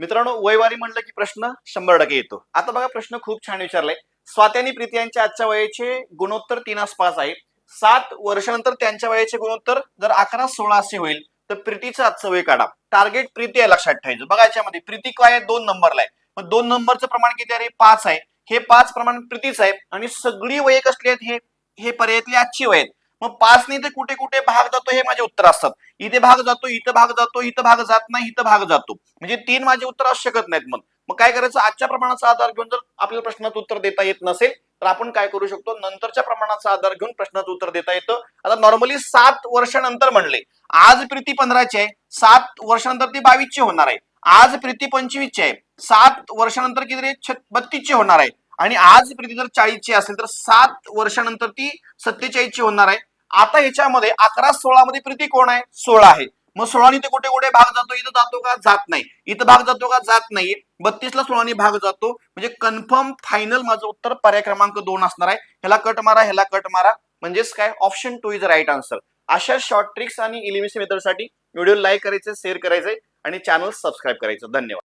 मित्रांनो, वयवारी म्हणलं की प्रश्न 100% येतो. आता बघा, प्रश्न खूप छान विचारलाय. स्वाती आणि प्रीती यांच्या आजच्या वयाचे गुणोत्तर 3:5 आहे. 7 वर्षानंतर त्यांच्या वयाचे गुणोत्तर जर 11-16 असे होईल तर प्रीतीचं आजचं वय काढा. टार्गेट प्रीती आहे, लक्षात ठेवायचं. बघा, याच्यामध्ये प्रीती काय आहे, 2 नंबरला आहे. मग 2 नंबरचं प्रमाण किती आहे? 5 आहे. हे 5 प्रमाण प्रीतीच आहे आणि सगळी वय कसली आहेत? हे पर्यायातली आजची वय आहेत. मग 5 ने ते कुठे कुठे भाग जातो हे माझे उत्तर असतात. इथे भाग जातो, इथं भाग जातो, इथं भाग जात नाही, इथं भाग जातो. म्हणजे 3 माझे उत्तर असू शकत नाहीत. मग काय करायचं? आजच्या प्रमाणाचा आधार घेऊन जर आपल्याला प्रश्नाचं उत्तर देता येत नसेल तर आपण काय करू शकतो? नंतरच्या प्रमाणाचा आधार घेऊन प्रश्नाचं उत्तर देता येतं. आता नॉर्मली 7 वर्षानंतर म्हणले, आज प्रीती 15ची आहे, 7 वर्षानंतर ती 22ची होणार आहे. आज प्रीती 25ची आहे, 7 वर्षानंतर किती? 32ची होणार आहे. आणि आज प्रीती जर 40ची असेल तर 7 वर्षानंतर ती 47ची होणार आहे. आता ह्याच्यामध्ये 11-16 मध्ये प्रीती कोण आहे? 16 आहे. मग 16 ते कुठे कुठे भाग जातो? इथं जातो का? जात नाही. इथं भाग जातो का? जात नाही. 32ला 16 भाग जातो. म्हणजे कन्फर्म फायनल माझं उत्तर पर्याय क्रमांक 2 असणार आहे. ह्याला कट मारा, ह्याला कट मारा. म्हणजेच काय? Option 2 is right answer. अशा शॉर्ट ट्रिक्स आणि एलिमिनेशन मेथडसाठी व्हिडिओ लाईक करायचे, शेअर करायचे आणि चॅनल सबस्क्राईब करायचं. धन्यवाद.